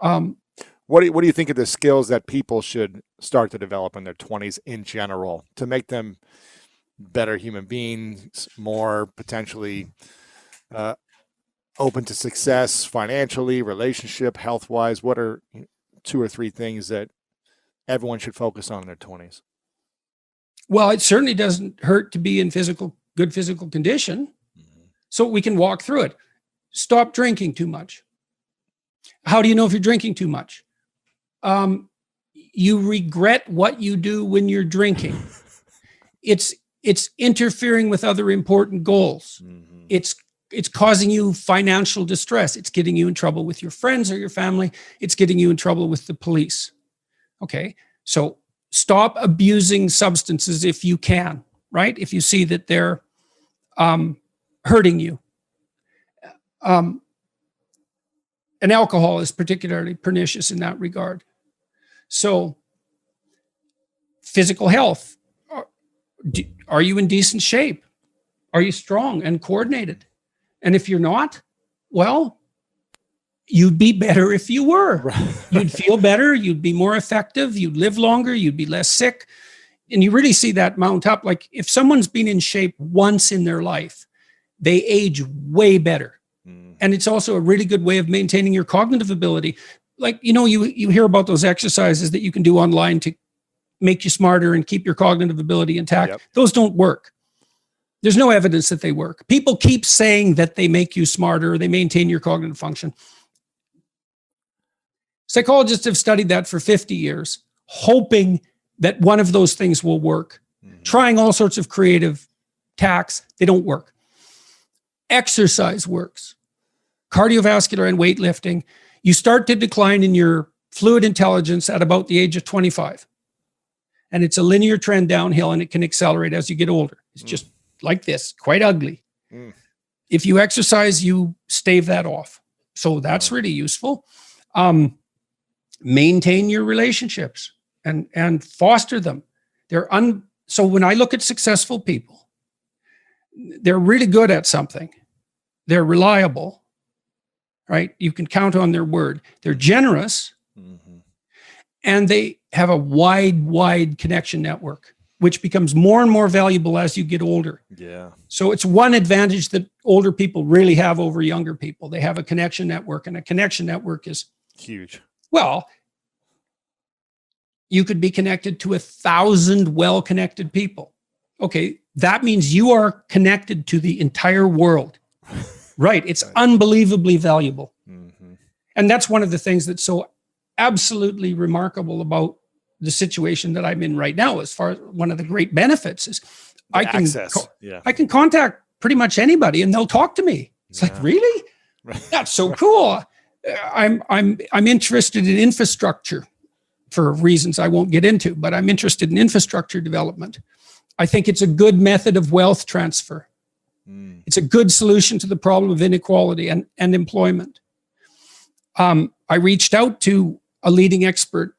Um, What do you think of the skills that people should start to develop in their 20s in general to make them better human beings, more potentially uh, open to success financially, relationship, health wise? What are two or three things that everyone should focus on in their 20s? well, it certainly doesn't hurt to be in good physical condition. So we can walk through it. Stop drinking too much. How do you know if you're drinking too much? You regret what you do when you're drinking. It's interfering with other important goals. Mm-hmm. It's causing you financial distress. It's getting you in trouble with your friends or your family. It's getting you in trouble with the police. Okay, so stop abusing substances if you can, right? If you see that they're hurting you. And alcohol is particularly pernicious in that regard. So, physical health. Are you in decent shape? Are you strong and coordinated? And if you're not, well, you'd be better if you were. Right. You'd feel better. You'd be more effective. You'd live longer. You'd be less sick. And you really see that mount up. Like if someone's been in shape once in their life, they age way better. And it's also a really good way of maintaining your cognitive ability. Like, you hear about those exercises that you can do online to make you smarter and keep your cognitive ability intact. Yep. Those don't work. There's no evidence that they work. People keep saying that they make you smarter, or they maintain your cognitive function. Psychologists have studied that for 50 years, hoping that one of those things will work. Trying all sorts of creative tacks, they don't work. Exercise works. Cardiovascular and weightlifting, you start to decline in your fluid intelligence at about the age of 25. And it's a linear trend downhill, and it can accelerate as you get older. It's just like this, quite ugly. If you exercise, you stave that off. So that's really useful. Maintain your relationships and foster them. So when I look at successful people, they're really good at something. They're reliable. Right? You can count on their word. They're generous, and they have a wide connection network, which becomes more and more valuable as you get older. Yeah. So it's one advantage that older people really have over younger people. They have a connection network, and a connection network is huge. Well, you could be connected to 1,000 well-connected people. Okay, that means you are connected to the entire world. Right. It's unbelievably valuable. And that's one of the things that's so absolutely remarkable about the situation that I'm in right now. As far as one of the great benefits is I can contact pretty much anybody and they'll talk to me. It's like, really? That's so cool. I'm interested in infrastructure for reasons I won't get into, but I'm interested in infrastructure development. I think it's a good method of wealth transfer. It's a good solution to the problem of inequality and employment. I reached out to a leading expert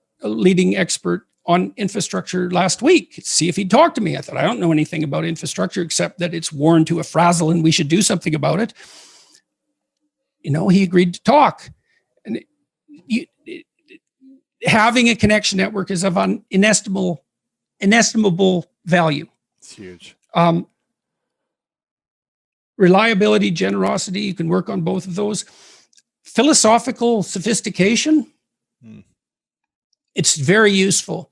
on infrastructure last week to see if he'd talk to me. I thought, I don't know anything about infrastructure except that it's worn to a frazzle and we should do something about it. He agreed to talk. And having a connection network is of inestimable value. It's huge. Reliability, generosity, you can work on both of those. Philosophical sophistication, it's very useful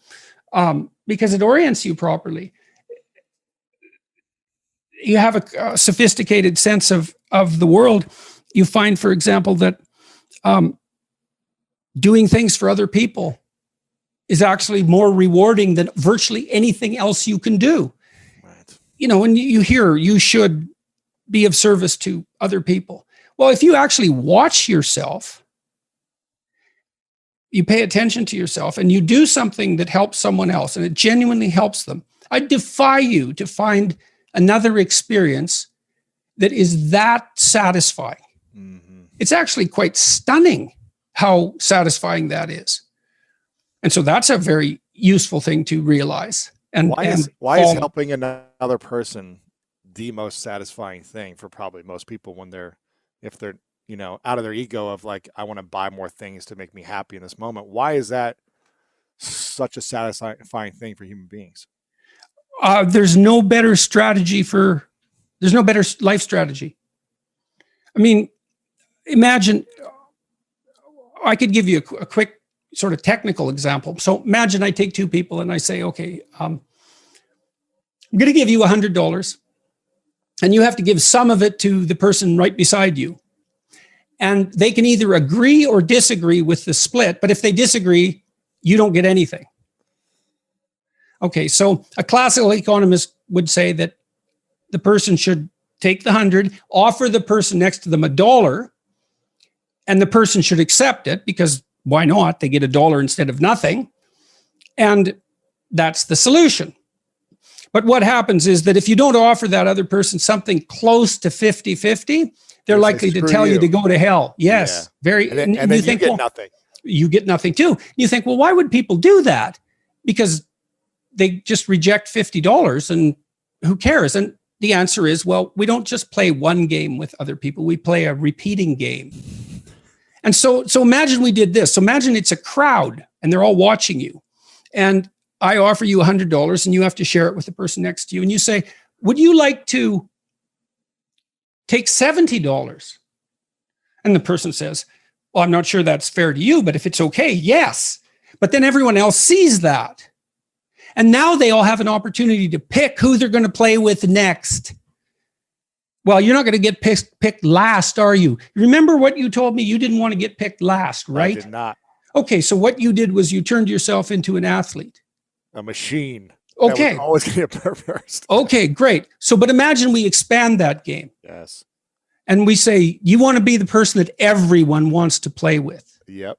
because it orients you properly. You have a sophisticated sense of the world. You find, for example, that doing things for other people is actually more rewarding than virtually anything else you can do. Right. And you hear you should be of service to other people. Well, if you actually watch yourself, you pay attention to yourself and you do something that helps someone else and it genuinely helps them, I defy you to find another experience that is that satisfying. It's actually quite stunning how satisfying that is. And so that's a very useful thing to realize. And why is helping another person the most satisfying thing for probably most people if they're out of their ego of like, I want to buy more things to make me happy in this moment. Why is that such a satisfying thing for human beings? There's no better life strategy. I mean, imagine, I could give you a quick sort of technical example. So imagine I take two people and I say, okay, I'm going to give you $100 and you have to give some of it to the person right beside you. And they can either agree or disagree with the split, but if they disagree, you don't get anything. Okay, so a classical economist would say that the person should take the 100, offer the person next to them $1, and the person should accept it because why not? They get $1 instead of nothing. And that's the solution. But what happens is that if you don't offer that other person something close to 50-50, they're likely to tell you to go to hell. Yes. Yeah. And then you think, get nothing. You get nothing too. You think, well, why would people do that? Because they just reject $50 and who cares? And the answer is, well, we don't just play one game with other people. We play a repeating game. And so imagine we did this. So imagine it's a crowd and they're all watching you. And I offer you $100 and you have to share it with the person next to you. And you say, would you like to take $70? And the person says, well, I'm not sure that's fair to you, but if it's okay, yes. But then everyone else sees that. And now they all have an opportunity to pick who they're going to play with next. Well, you're not going to get picked last, are you? Remember what you told me? You didn't want to get picked last, right? I did not. Okay, so what you did was you turned yourself into an athlete. A machine. Okay. That was always going to get first. Okay, great. So, but imagine we expand that game. Yes. And we say, you want to be the person that everyone wants to play with. Yep.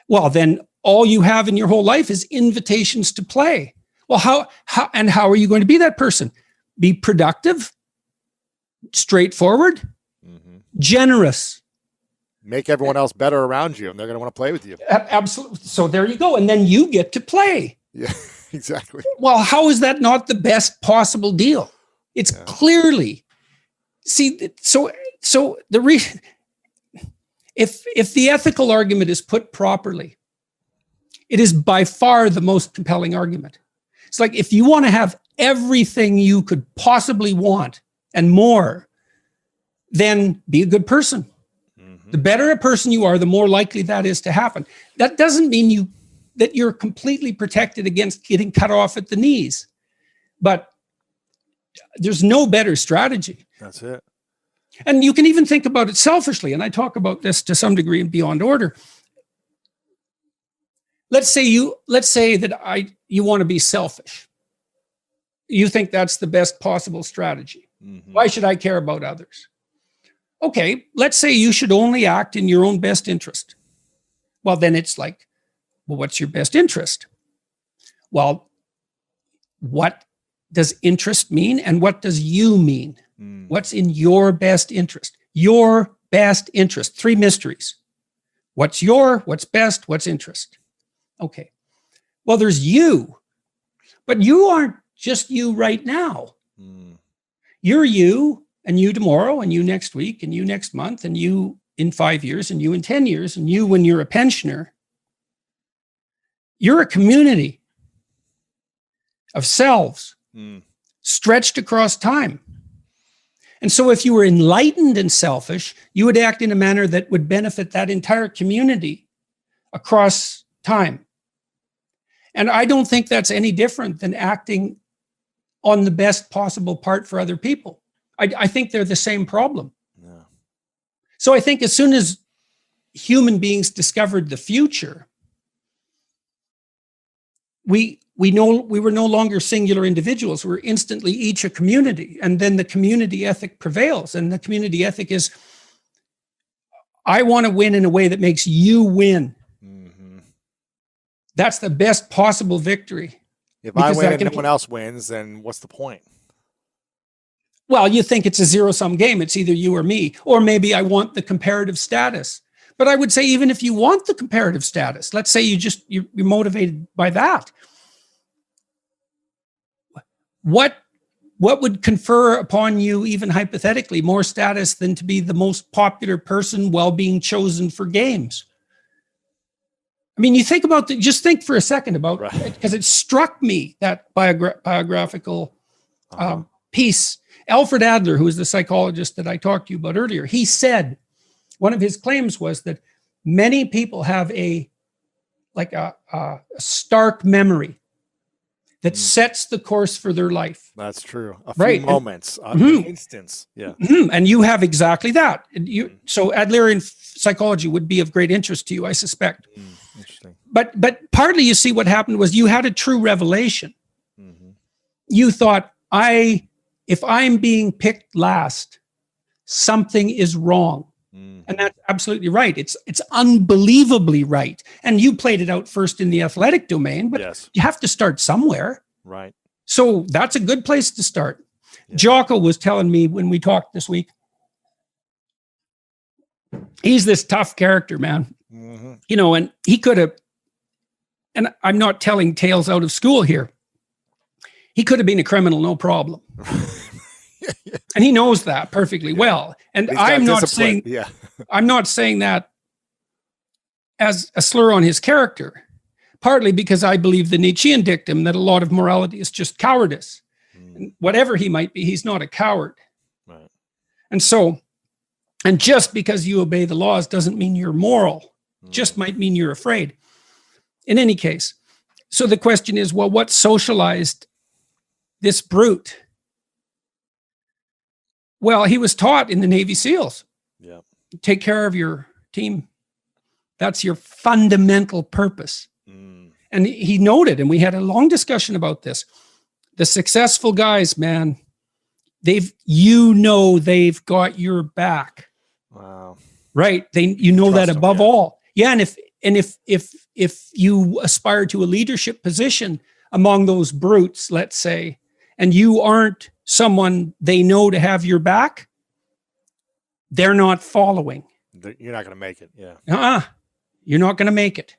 Well, then all you have in your whole life is invitations to play. Well, how are you going to be that person? Be productive, straightforward, generous. Make everyone else better around you, and they're going to want to play with you. Absolutely. So there you go. And then you get to play. Yeah, exactly. Well, how is that not the best possible deal? It's clearly, see, so if the ethical argument is put properly, it is by far the most compelling argument. It's like, if you want to have everything you could possibly want and more, then be a good person. The better a person you are, the more likely that is to happen. That doesn't mean that you're completely protected against getting cut off at the knees, but there's no better strategy. That's it. And you can even think about it selfishly. And I talk about this to some degree in Beyond Order. Let's say that you want to be selfish. You think that's the best possible strategy. Why should I care about others? Okay, let's say you should only act in your own best interest. Well, then it's like, well, what's your best interest? Well, what does interest mean and what does you mean? What's in your best interest? Your best interest. 3 mysteries. What's best, what's interest? Okay. Well, there's you, but you aren't just you right now. You're you, and you tomorrow, and you next week, and you next month, and you in 5 years, and you in 10 years, and you when you're a pensioner. You're a community of selves stretched across time. And so if you were enlightened and selfish, you would act in a manner that would benefit that entire community across time. And I don't think that's any different than acting on the best possible part for other people. I think they're the same problem. Yeah. So I think as soon as human beings discovered the future, we were no longer singular individuals. We're instantly each a community. And then the community ethic prevails. And the community ethic is, I want to win in a way that makes you win. That's the best possible victory. If I win and no one else wins, then what's the point? Well, you think it's a zero-sum game. It's either you or me. Or maybe I want the comparative status. But I would say even if you want the comparative status, let's say you're motivated by that. What what would confer upon you, even hypothetically, more status than to be the most popular person while being chosen for games? I mean, you think about that, just think for a second about it, because it struck me, that biographical piece. Alfred Adler, who is the psychologist that I talked to you about earlier, he said one of his claims was that many people have a stark memory that sets the course for their life. That's true. A few moments, an instance. Yeah. And you have exactly that. So Adlerian psychology would be of great interest to you, I suspect. Interesting. But partly, you see, what happened was you had a true revelation. You thought, if I'm being picked last, something is wrong. And that's absolutely right. It's unbelievably right. And you played it out first in the athletic domain, but you have to start somewhere. Right. So that's a good place to start. Yeah. Jocko was telling me when we talked this week, he's this tough character, man. You know, and he could have, and I'm not telling tales out of school here, he could have been a criminal, no problem. And he knows that perfectly well. And I'm not saying, I'm not saying that as a slur on his character, partly because I believe the Nietzschean dictum that a lot of morality is just cowardice. And whatever he might be, he's not a coward. Right. And so, and just because you obey the laws doesn't mean you're moral. Just might mean you're afraid. In any case, so the question is, well, what socialized this brute? Well, he was taught in the Navy SEALs. Yeah. Take care of your team. That's your fundamental purpose. And he noted, and we had a long discussion about this, the successful guys, man, they've got your back. Wow. Right. You know that above all. Yeah. And if you aspire to a leadership position among those brutes, let's say, and you aren't someone they know to have your back, they're not following. You're not going to make it. Yeah. You're not going to make it.